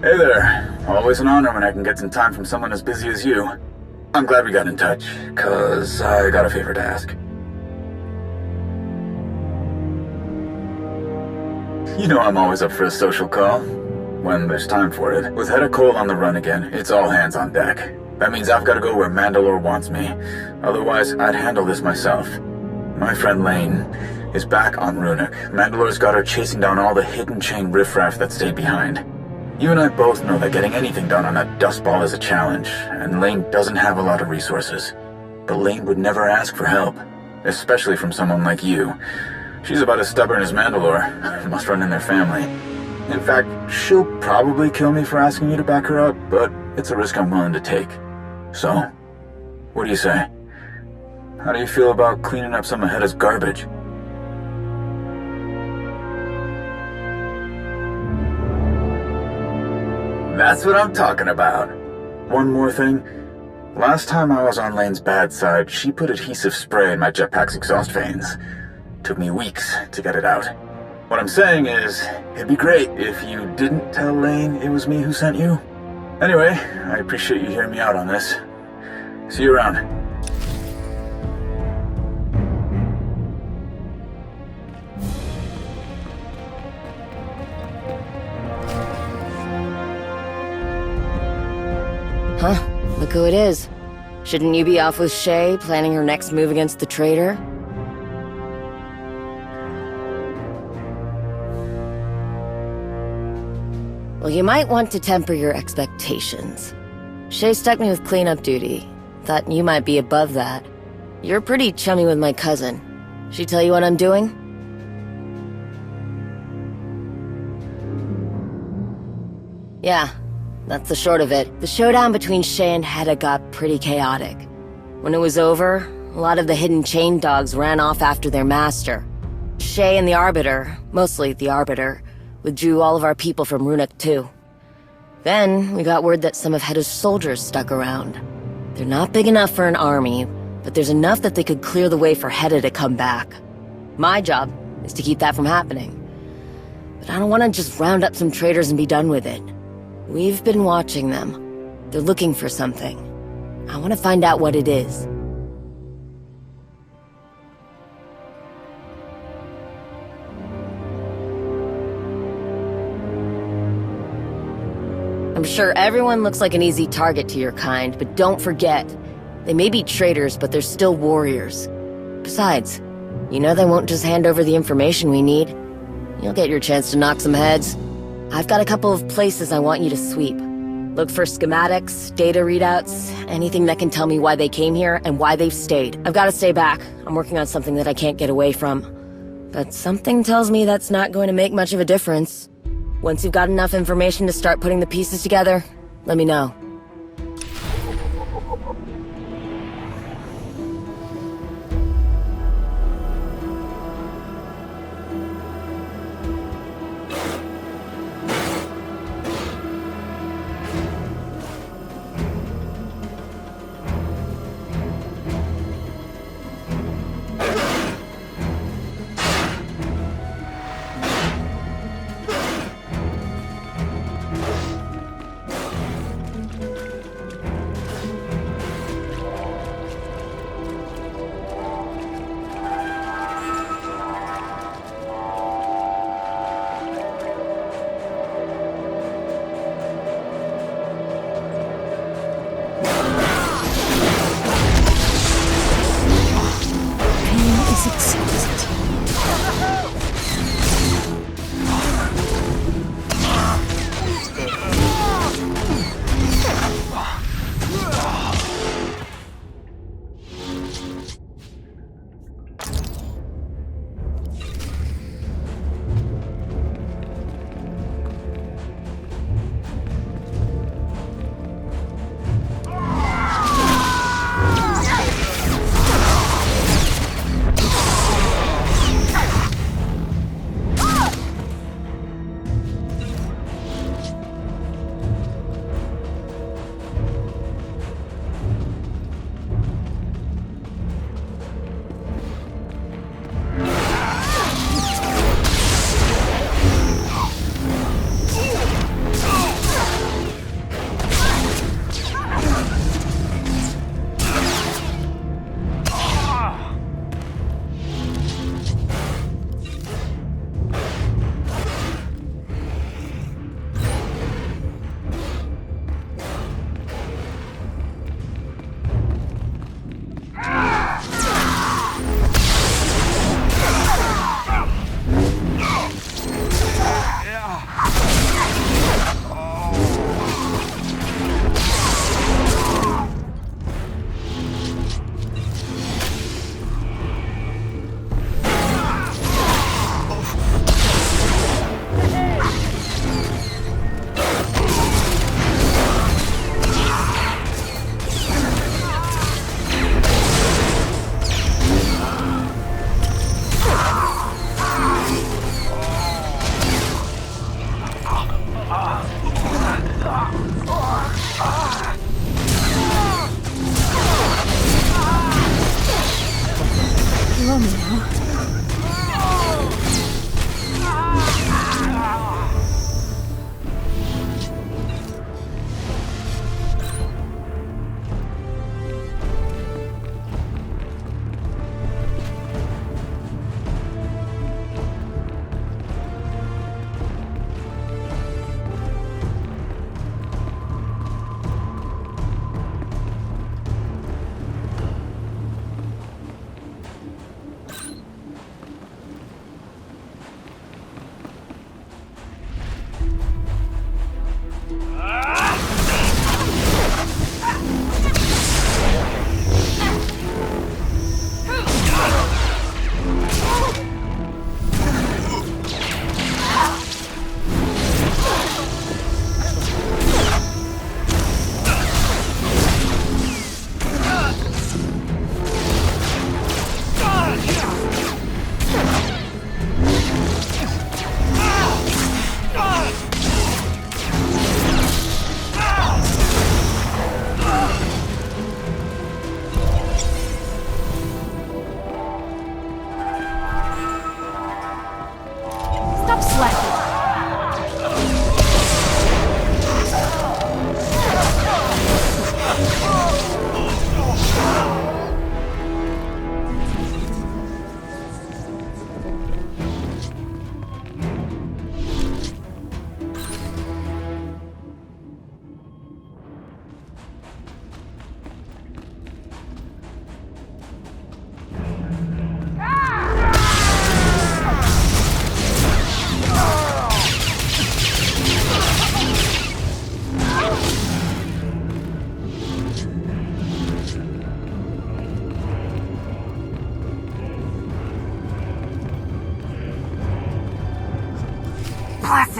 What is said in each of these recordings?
Hey there. Always an honor when I can get some time from someone as busy as you. I'm glad we got in touch, cause I got a favor to ask. You know I'm always up for a social call, when there's time for it. With Hedda Cole on the run again, it's all hands on deck. That means I've gotta go where Mandalore wants me. Otherwise, I'd handle this myself. My friend Lane is back on Ruhnuk. Mandalore's got her chasing down all the hidden chain riffraff that stayed behind. You and I both know that getting anything done on that dust ball is a challenge, and Lane doesn't have a lot of resources. But Lane would never ask for help, especially from someone like you. She's about as stubborn as Mandalore. Must run in their family. In fact, she'll probably kill me for asking you to back her up, but it's a risk I'm willing to take. So, what do you say? How do you feel about cleaning up some of Hedda's garbage? That's what I'm talking about. One more thing. Last time I was on Lane's bad side, she put adhesive spray in my jetpack's exhaust vanes. Took me weeks to get it out. What I'm saying is, it'd be great if you didn't tell Lane it was me who sent you. Anyway, I appreciate you hearing me out on this. See you around. Huh? Look who it is. Shouldn't you be off with Shay, planning her next move against the traitor? Well, you might want to temper your expectations. Shay stuck me with cleanup duty. Thought you might be above that. You're pretty chummy with my cousin. She tell you what I'm doing? Yeah. That's the short of it. The showdown between Shay and Hedda got pretty chaotic. When it was over, a lot of the hidden chain dogs ran off after their master. Shay and the Arbiter, mostly the Arbiter, withdrew all of our people from Ruhnuk too. Then, we got word that some of Hedda's soldiers stuck around. They're not big enough for an army, but there's enough that they could clear the way for Hedda to come back. My job is to keep that from happening. But I don't want to just round up some traitors and be done with it. We've been watching them. They're looking for something. I want to find out what it is. I'm sure everyone looks like an easy target to your kind, but don't forget, they may be traitors, but they're still warriors. Besides, you know they won't just hand over the information we need. You'll get your chance to knock some heads. I've got a couple of places I want you to sweep. Look for schematics, data readouts, anything that can tell me why they came here and why they've stayed. I've got to stay back. I'm working on something that I can't get away from. But something tells me that's not going to make much of a difference. Once you've got enough information to start putting the pieces together, let me know.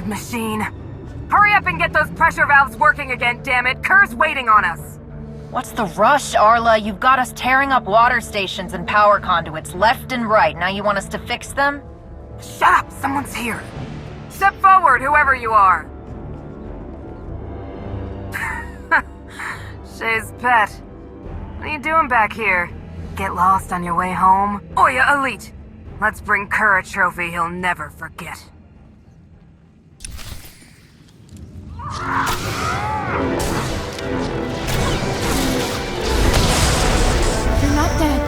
machine. Hurry up and get those pressure valves working again, damn it. Kerr's waiting on us. What's the rush, Arla? You've got us tearing up water stations and power conduits left and right. Now you want us to fix them? Shut up, someone's here. Step forward, whoever you are. Shay's pet. What are you doing back here? Get lost on your way home? Oya Elite! Let's bring Kerr a trophy he'll never forget. You're not dead.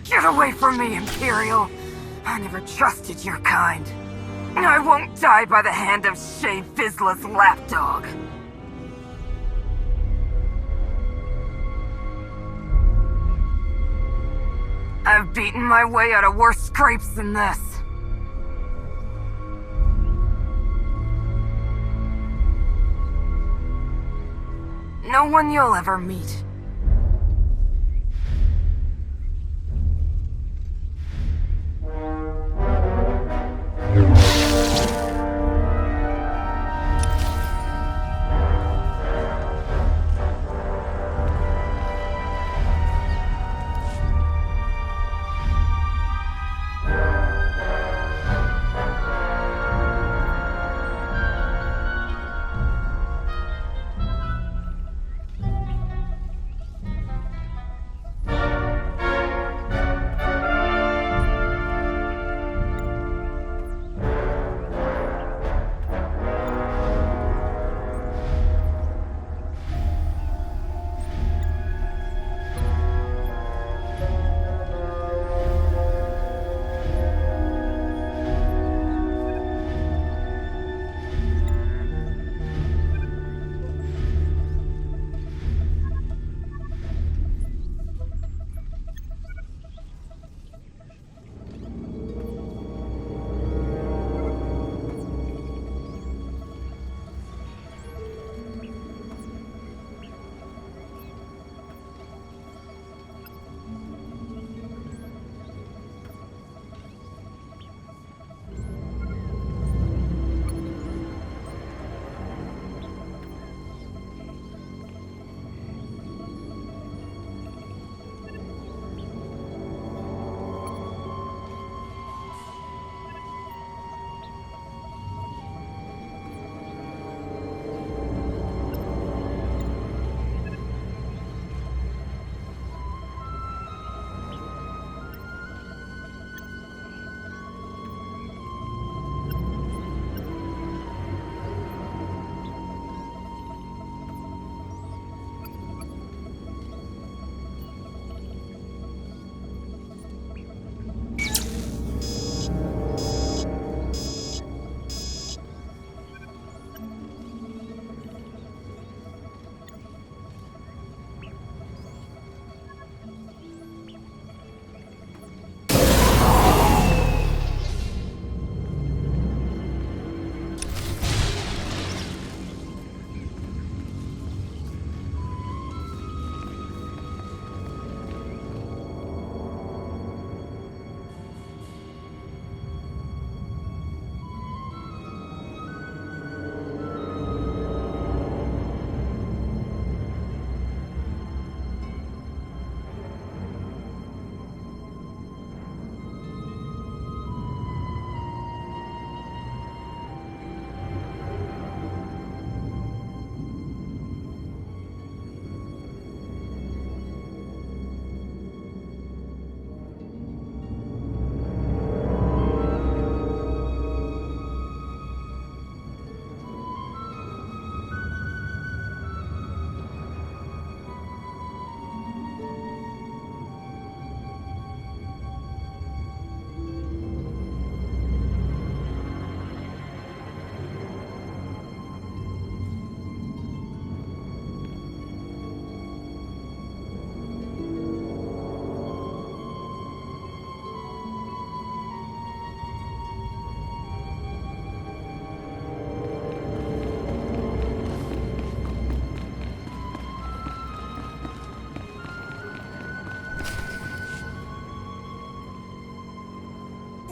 Get away from me, Imperial! I never trusted your kind. I won't die by the hand of Shay Vizsla's lapdog. I've beaten my way out of worse scrapes than this. No one you'll ever meet.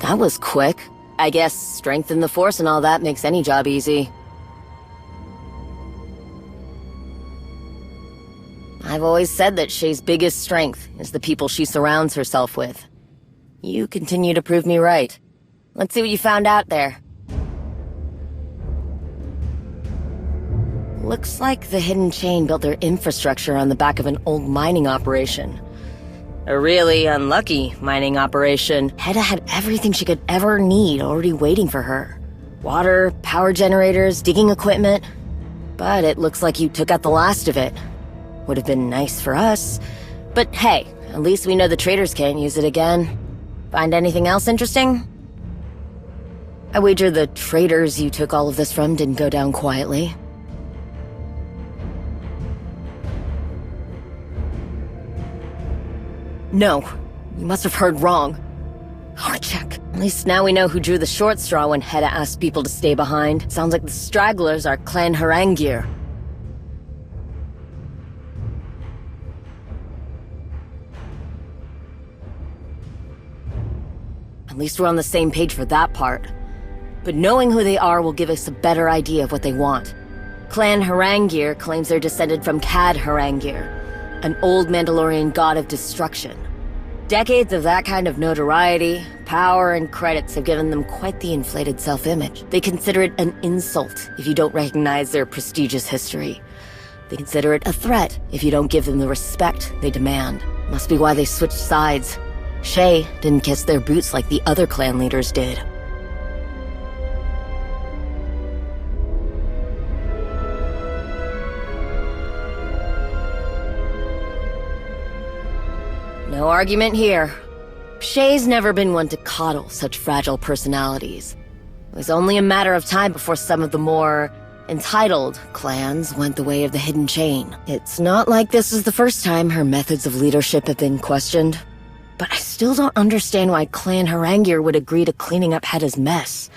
That was quick. I guess strength in the Force and all that makes any job easy. I've always said that Shay's biggest strength is the people she surrounds herself with. You continue to prove me right. Let's see what you found out there. Looks like the Hidden Chain built their infrastructure on the back of an old mining operation. A really unlucky mining operation. Hedda had everything she could ever need already waiting for her. Water, power generators, digging equipment. But it looks like you took out the last of it. Would have been nice for us. But hey, at least we know the traders can't use it again. Find anything else interesting? I wager the traders you took all of this from didn't go down quietly. No, you must have heard wrong. Heart check. At least now we know who drew the short straw when Hedda asked people to stay behind. Sounds like the stragglers are Clan Harangir. At least we're on the same page for that part. But knowing who they are will give us a better idea of what they want. Clan Harangir claims they're descended from Cad Harangir, an old Mandalorian god of destruction. Decades of that kind of notoriety, power, and credits have given them quite the inflated self-image. They consider it an insult if you don't recognize their prestigious history. They consider it a threat if you don't give them the respect they demand. Must be why they switched sides. Shay didn't kiss their boots like the other clan leaders did. No argument here. Shay's never been one to coddle such fragile personalities. It was only a matter of time before some of the more entitled clans went the way of the Hidden Chain. It's not like this is the first time her methods of leadership have been questioned. But I still don't understand why Clan Harangir would agree to cleaning up Hedda's mess.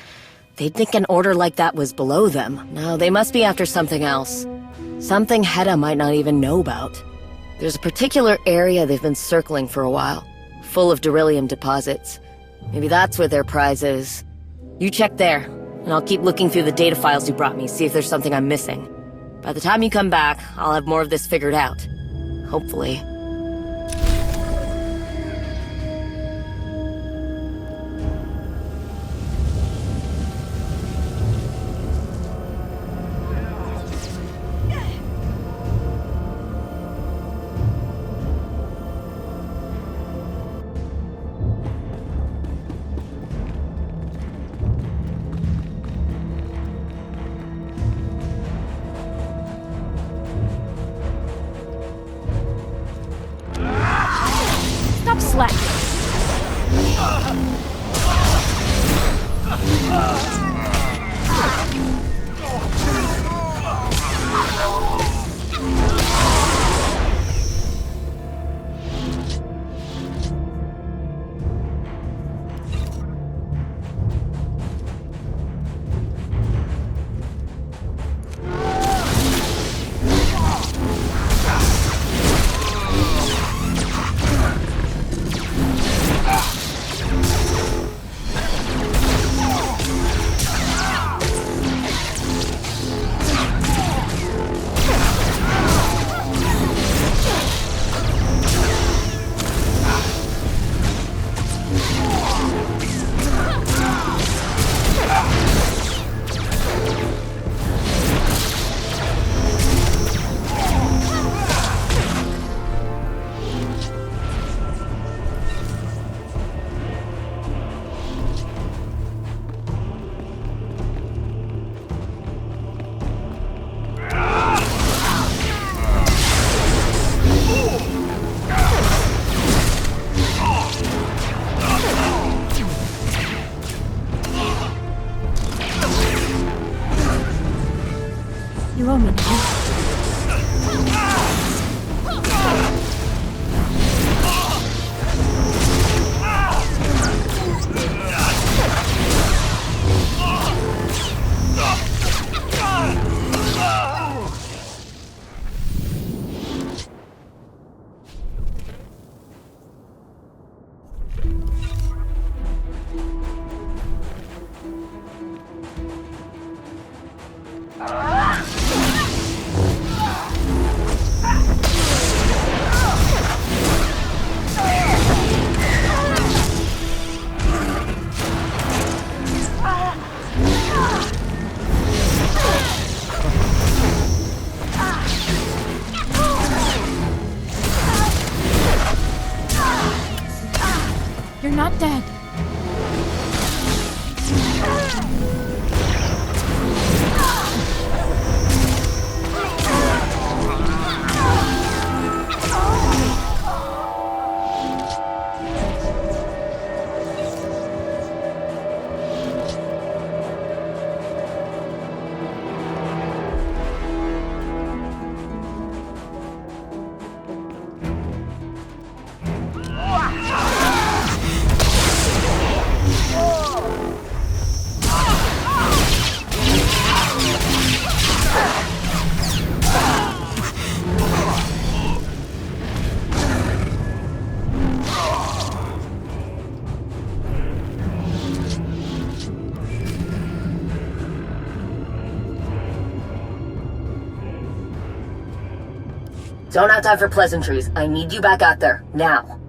They'd think an order like that was below them. No, they must be after something else. Something Hedda might not even know about. There's a particular area they've been circling for a while, full of beryllium deposits. Maybe that's where their prize is. You check there, and I'll keep looking through the data files you brought me, see if there's something I'm missing. By the time you come back, I'll have more of this figured out. Hopefully. Stop slacking. You owe me now. You're not dead. Don't have time for pleasantries. I need you back out there, now.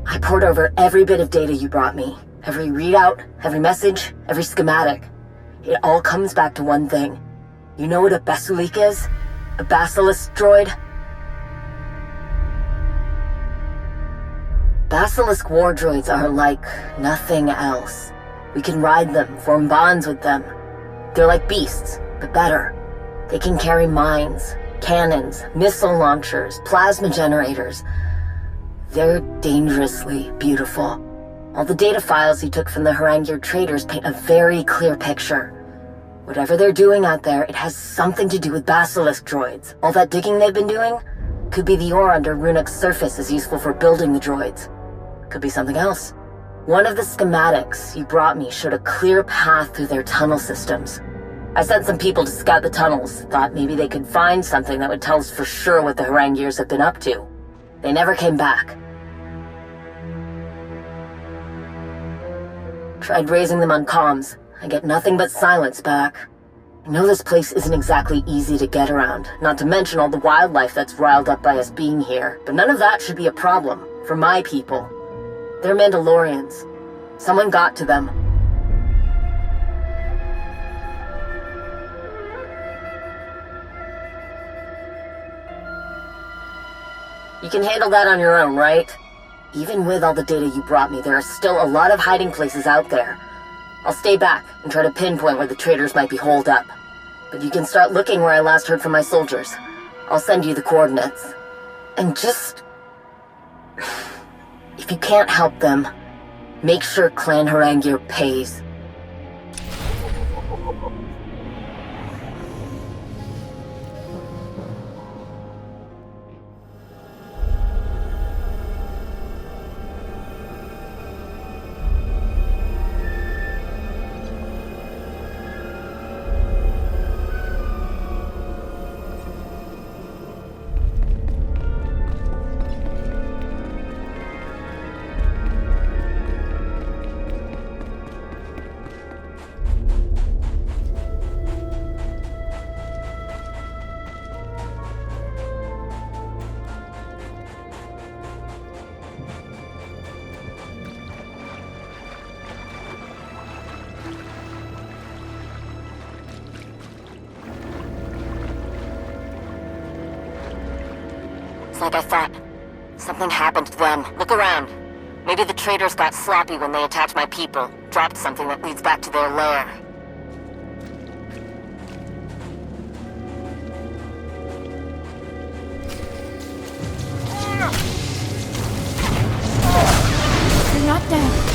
I poured over every bit of data you brought me. Every readout, every message, every schematic. It all comes back to one thing. You know what a Besulik is? A basilisk droid? Basilisk war droids are like nothing else. We can ride them, form bonds with them. They're like beasts, but better. They can carry mines, cannons, missile launchers, plasma generators. They're dangerously beautiful. All the data files you took from the Haranguer traders paint a very clear picture. Whatever they're doing out there, it has something to do with basilisk droids. All that digging they've been doing could be the ore under Ruhnuk's surface is useful for building the droids. Could be something else. One of the schematics you brought me showed a clear path through their tunnel systems. I sent some people to scout the tunnels, thought maybe they could find something that would tell us for sure what the Haranguers have been up to. They never came back. Tried raising them on comms. I get nothing but silence back. I know this place isn't exactly easy to get around, not to mention all the wildlife that's riled up by us being here, but none of that should be a problem for my people. They're Mandalorians. Someone got to them. You can handle that on your own, right? Even with all the data you brought me, there are still a lot of hiding places out there. I'll stay back and try to pinpoint where the traders might be holed up. But you can start looking where I last heard from my soldiers. I'll send you the coordinates. And just... if you can't help them, make sure Clan Haranguer pays. Like I thought. Something happened to them. Look around. Maybe the traders got sloppy when they attacked my people. Dropped something that leads back to their lair. You're not dead.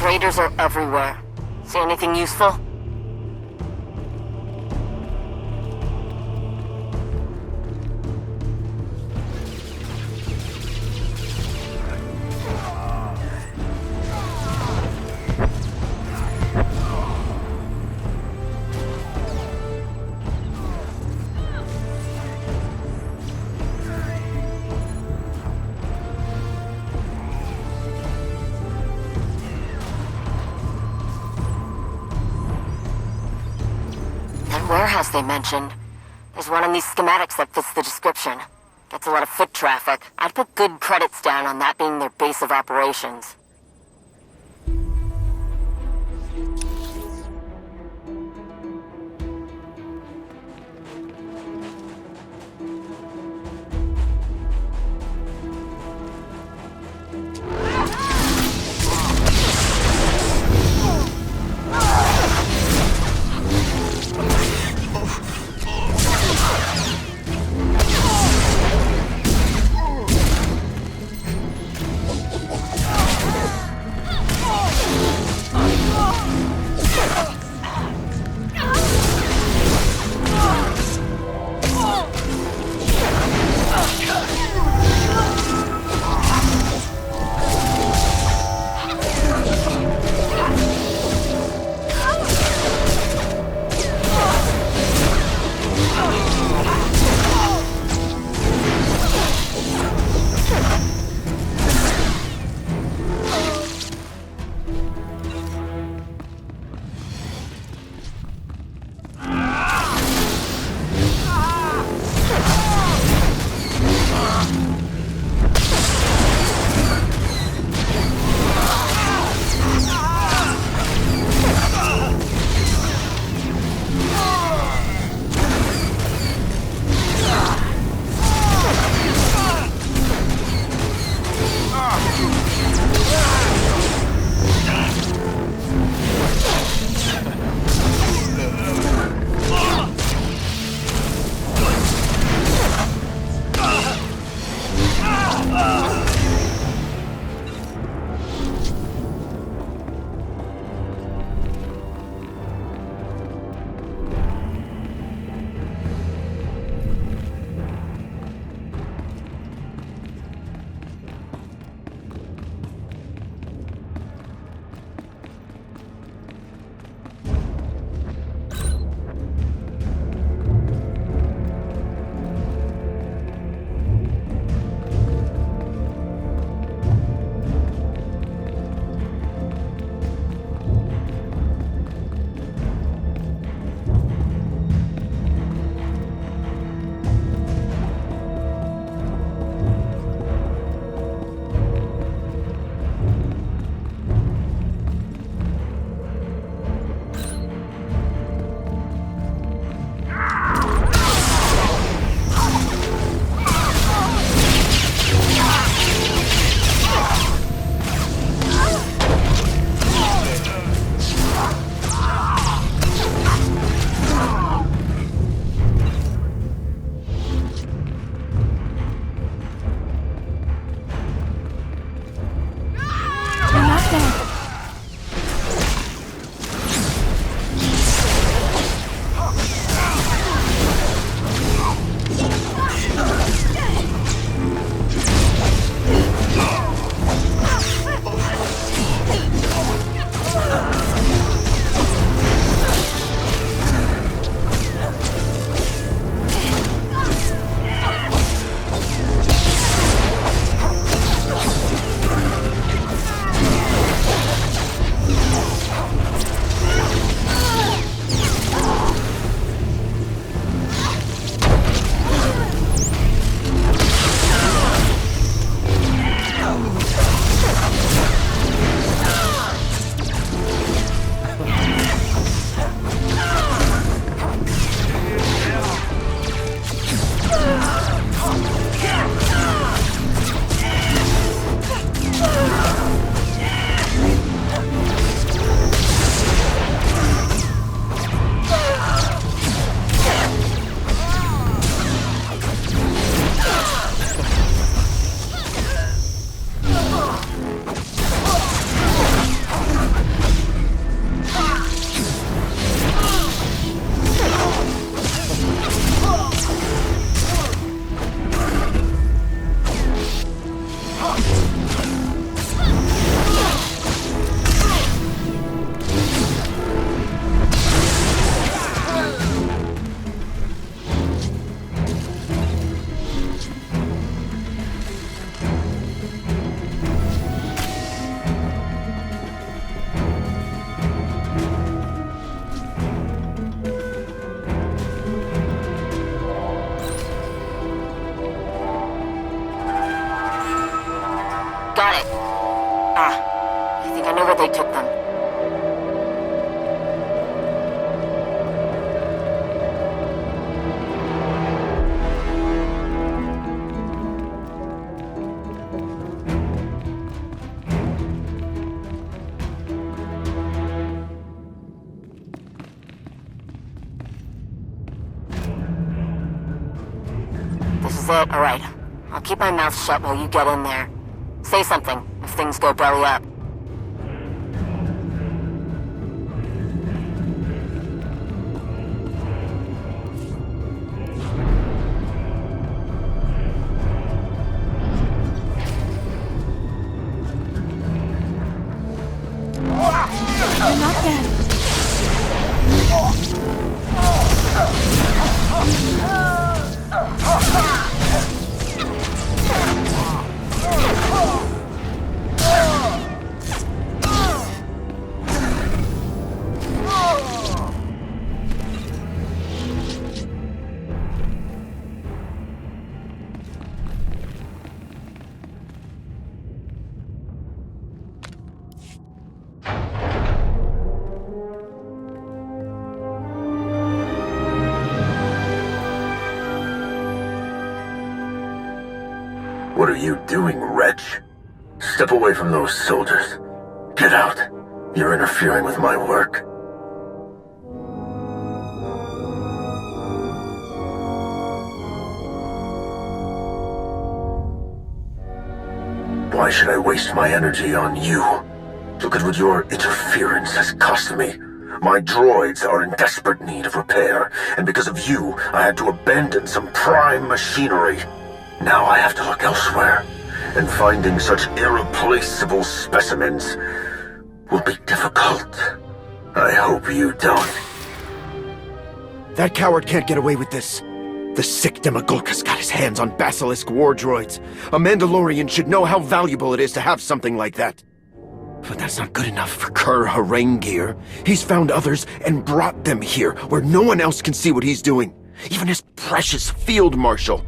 Raiders are everywhere. See anything useful? Warehouse they mentioned. There's one in these schematics that fits the description. Gets a lot of foot traffic. I'd put good credits down on that being their base of operations. know where they took them. This is it? Alright. I'll keep my mouth shut while you get in there. Say something if things go belly up. You're not dead. What are you doing, wretch? Step away from those soldiers. Get out. You're interfering with my work. Why should I waste my energy on you? Look at what your interference has cost me. My droids are in desperate need of repair, and because of you, I had to abandon some prime machinery. Now I have to look elsewhere, and finding such irreplaceable specimens will be difficult. I hope you don't. That coward can't get away with this. The sick Demagulka's got his hands on Basilisk war droids. A Mandalorian should know how valuable it is to have something like that. But that's not good enough for Kur Harengir. He's found others and brought them here, where no one else can see what he's doing. Even his precious field marshal.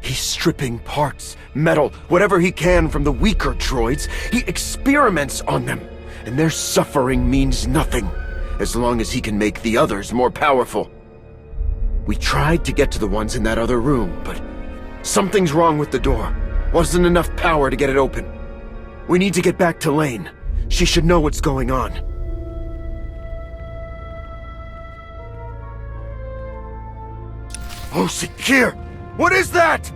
He's stripping parts, metal, whatever he can from the weaker droids. He experiments on them, and their suffering means nothing, as long as he can make the others more powerful. We tried to get to the ones in that other room, but something's wrong with the door. Wasn't enough power to get it open. We need to get back to Lane. She should know what's going on. Oh, Sakir! What is that?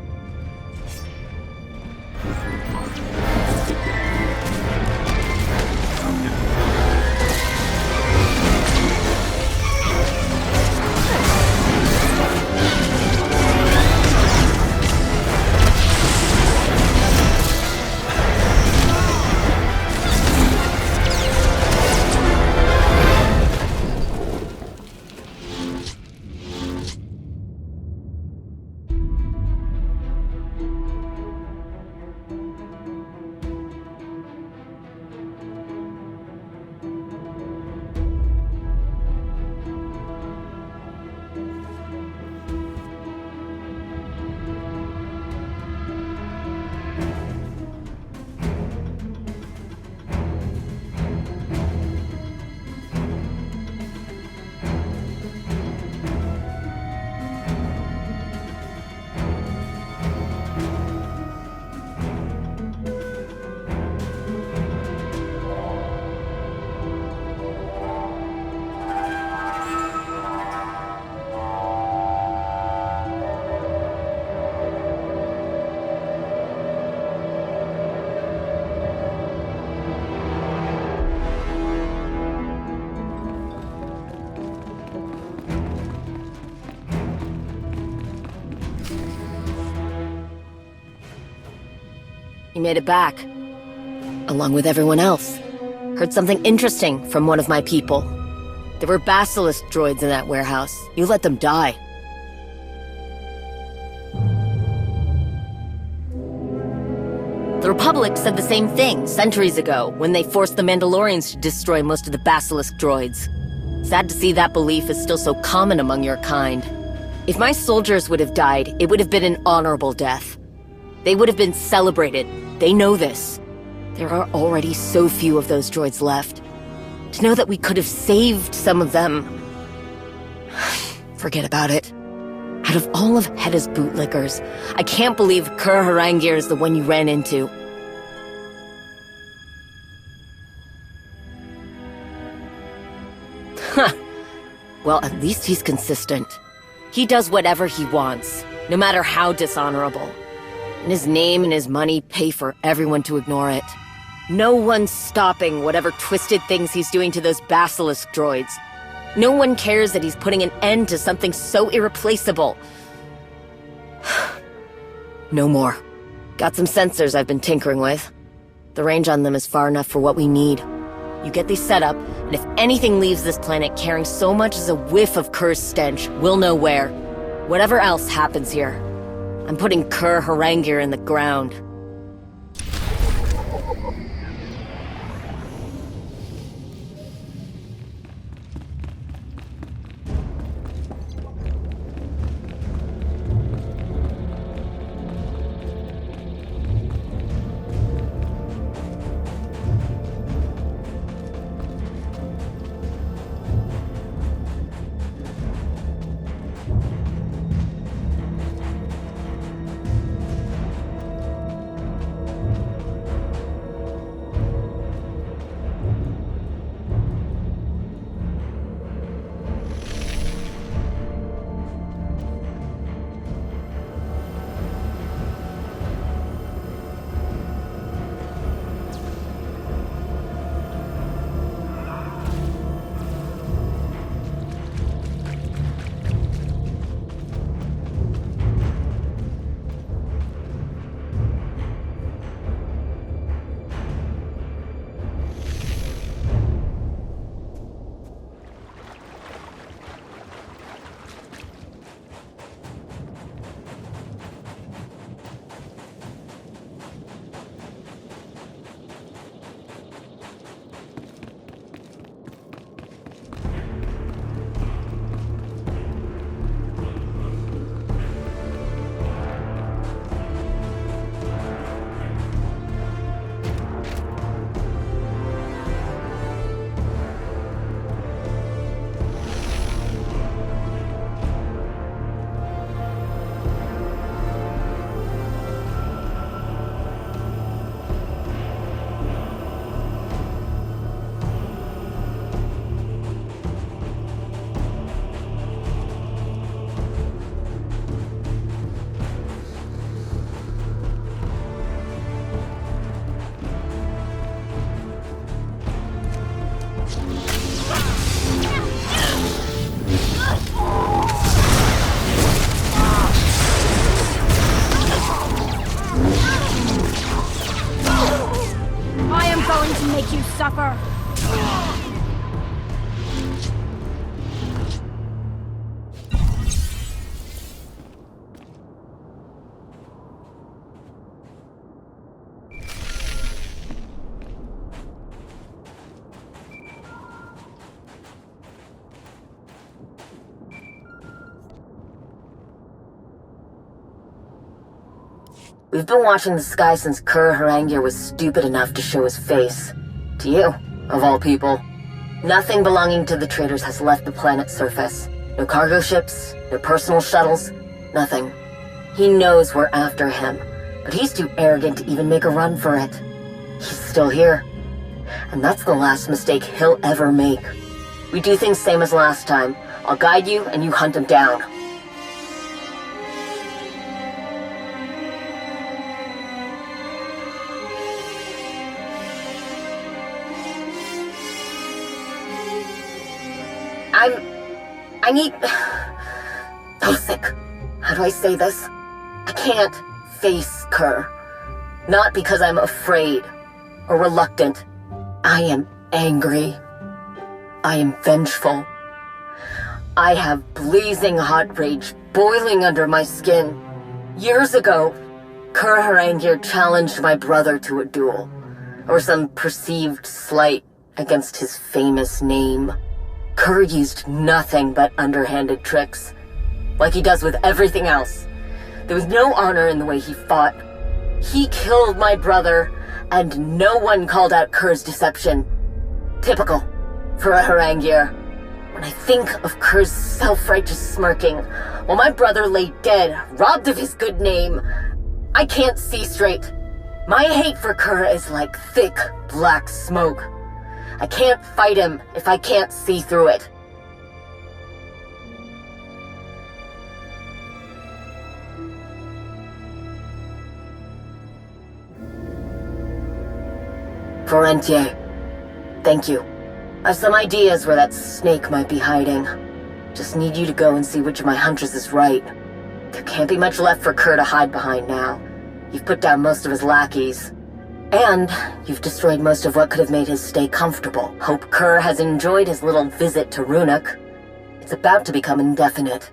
You made it back. Along with everyone else. Heard something interesting from one of my people. There were Basilisk droids in that warehouse. You let them die. The Republic said the same thing centuries ago, when they forced the Mandalorians to destroy most of the Basilisk droids. Sad to see that belief is still so common among your kind. If my soldiers would have died, it would have been an honorable death. They would have been celebrated. They know this. There are already so few of those droids left. To know that we could have saved some of them... Forget about it. Out of all of Hedda's bootlickers, I can't believe Kur Harangir is the one you ran into. Huh. Well, at least he's consistent. He does whatever he wants, no matter how dishonorable. And his name and his money pay for everyone to ignore it. No one's stopping whatever twisted things he's doing to those basilisk droids. No one cares that he's putting an end to something so irreplaceable. No more. Got some sensors I've been tinkering with. The range on them is far enough for what we need. You get these set up, and if anything leaves this planet carrying so much as a whiff of Kur's stench, we'll know where. Whatever else happens here, I'm putting Kur Harangir in the ground. Suffer. We've been watching the sky since Kur Harangir was stupid enough to show his face. To you, of all people. Nothing belonging to the traders has left the planet's surface. No cargo ships, no personal shuttles, nothing. He knows we're after him, but he's too arrogant to even make a run for it. He's still here. And that's the last mistake he'll ever make. We do things same as last time. I'll guide you and you hunt him down. I need... Oh, sick. How do I say this? I can't face Kur. Not because I'm afraid or reluctant. I am angry. I am vengeful. I have blazing hot rage boiling under my skin. Years ago, Kur Harangir challenged my brother to a duel, or some perceived slight against his famous name. Kur used nothing but underhanded tricks, like he does with everything else. There was no honor in the way he fought. He killed my brother and no one called out Kerr's deception. Typical for a Haranguer. When I think of Kerr's self-righteous smirking, while my brother lay dead, robbed of his good name, I can't see straight. My hate for Kerr is like thick, black smoke. I can't fight him if I can't see through it. Florentier, thank you. I've some ideas where that snake might be hiding. Just need you to go and see which of my hunches is right. There can't be much left for Kerr to hide behind now. You've put down most of his lackeys. And you've destroyed most of what could have made his stay comfortable. Hope Kerr has enjoyed his little visit to Ruhnuk. It's about to become indefinite.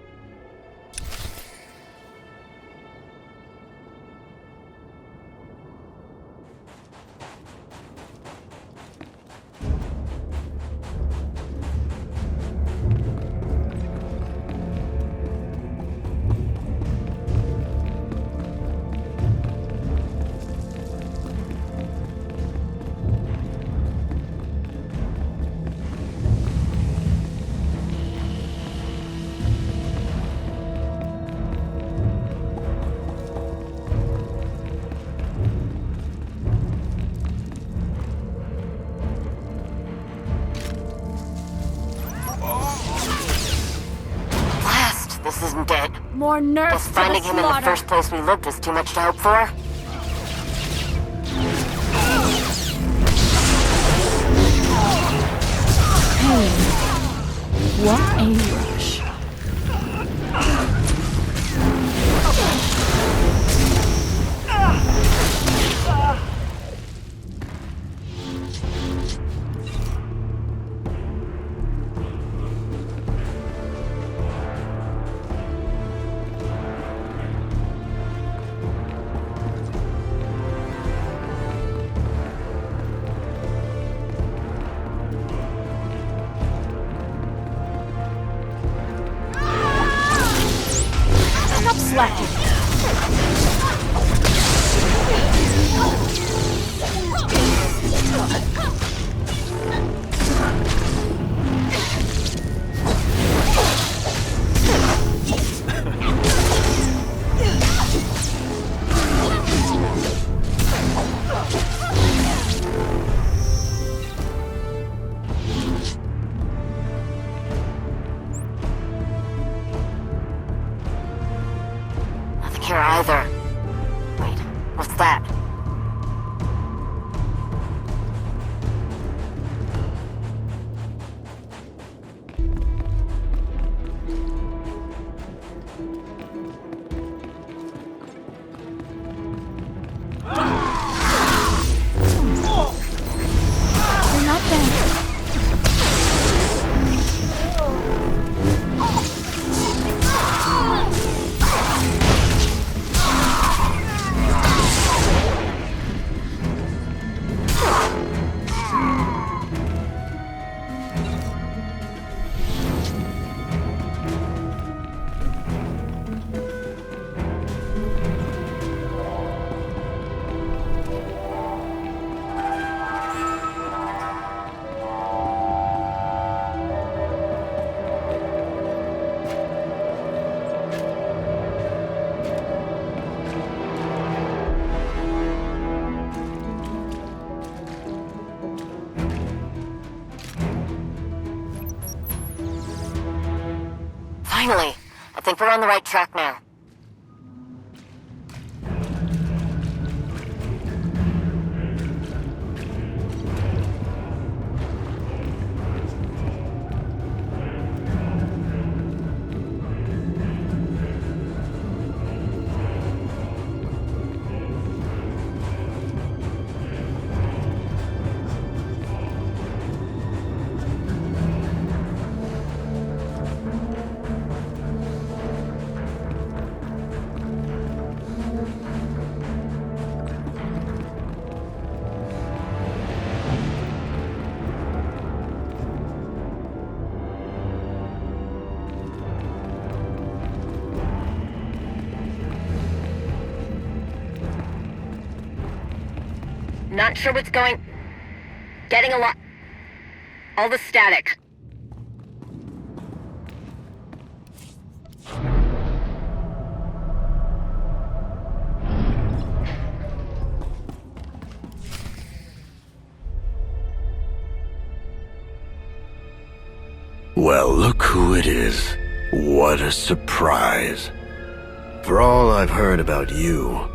This isn't it. More nerfs Just finding him in the first place we looked was too much to hope for. Hey, what a rush. Slacking. Here either. Wait, what's that? They're not there. Finally! I think we're on the right track now. Not sure what's going... Getting a lot... All the static. Well, look who it is. What a surprise. For all I've heard about you,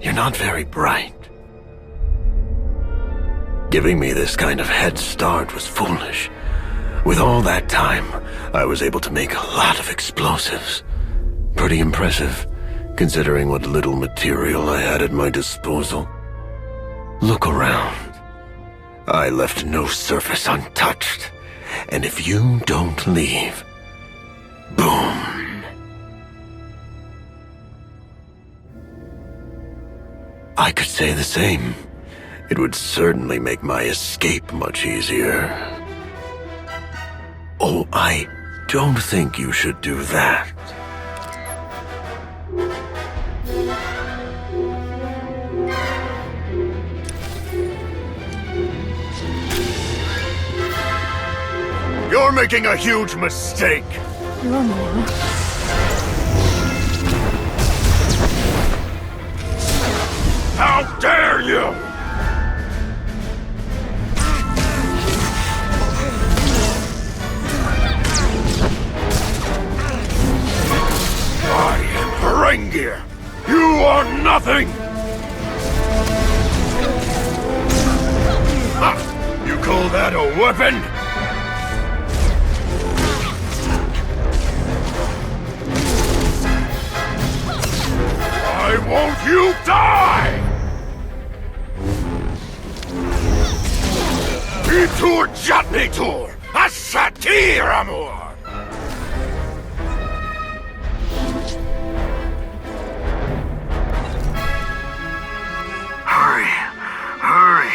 you're not very bright. Giving me this kind of head start was foolish. With all that time, I was able to make a lot of explosives. Pretty impressive, considering what little material I had at my disposal. Look around. I left no surface untouched. And if you don't leave, boom. I could say the same. It would certainly make my escape much easier. Oh, I don't think you should do that. You're making a huge mistake! You're more. How dare you! I am Harengia! You are nothing! Ha! You call that a weapon? Why won't you die? Itur Jatnitur, Ashatir Amor! Hurry.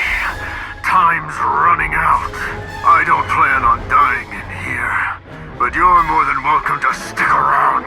Time's running out. I don't plan on dying in here, but you're more than welcome to stick around.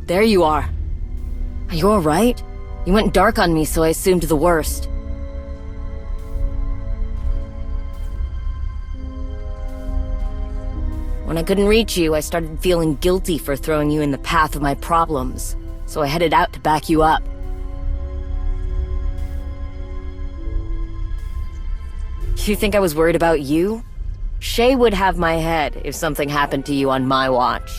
There you are. Are you alright? You went dark on me, so I assumed the worst. When I couldn't reach you, I started feeling guilty for throwing you in the path of my problems, so I headed out to back you up. You think I was worried about you? Shay would have my head if something happened to you on my watch.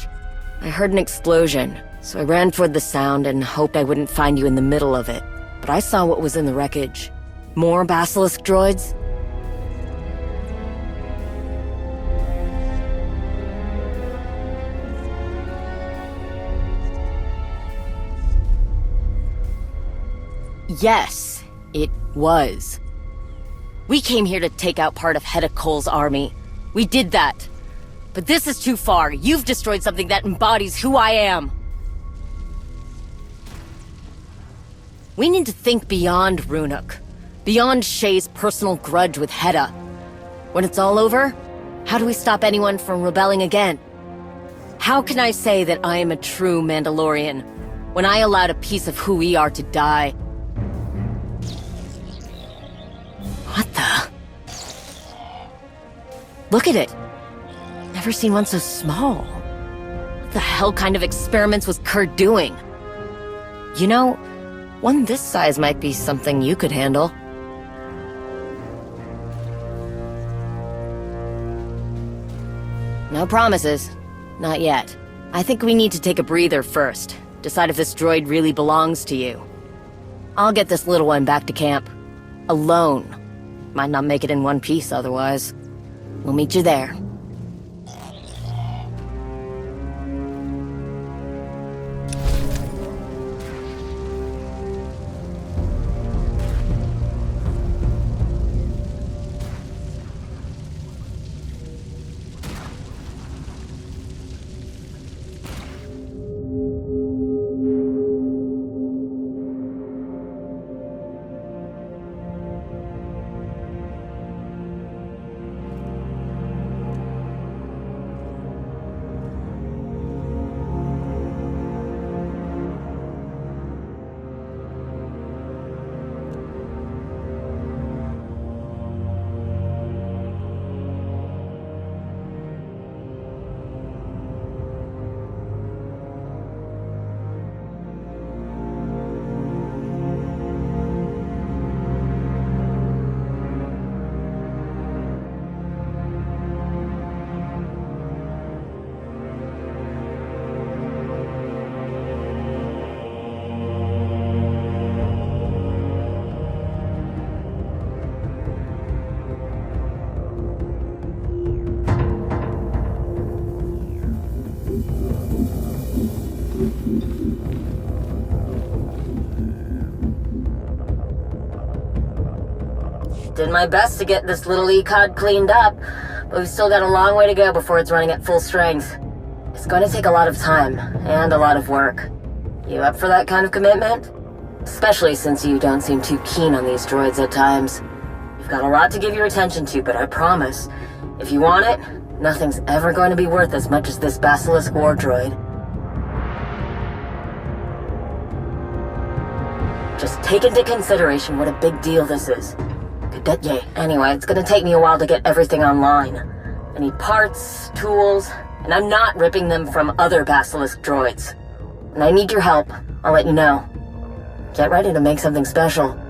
I heard an explosion, so I ran toward the sound and hoped I wouldn't find you in the middle of it. But I saw what was in the wreckage. More basilisk droids? Yes, it was. We came here to take out part of Hedda Cole's army. We did that. But this is too far. You've destroyed something that embodies who I am. We need to think beyond Ruhnuk. beyond Shay's personal grudge with Hedda. When it's all over, how do we stop anyone from rebelling again? How can I say that I am a true Mandalorian when I allowed a piece of who we are to die? What the? Look at it. Never seen one so small. What the hell kind of experiments was Kurt doing? You know, one this size might be something you could handle. No promises. Not yet. I think we need to take a breather first. Decide if this droid really belongs to you. I'll get this little one back to camp. Alone. Might not make it in one piece otherwise. We'll meet you there. Did my best to get this little ECOD cleaned up, but we've still got a long way to go before it's running at full strength. It's going to take a lot of time, and a lot of work. You up for that kind of commitment? Especially since you don't seem too keen on these droids at times. You've got a lot to give your attention to, but I promise, if you want it, nothing's ever going to be worth as much as this Basilisk war droid. Just take into consideration what a big deal this is. Anyway, it's gonna take me a while to get everything online. I need parts, tools, and I'm not ripping them from other Basilisk droids. And I need your help. I'll let you know. Get ready to make something special.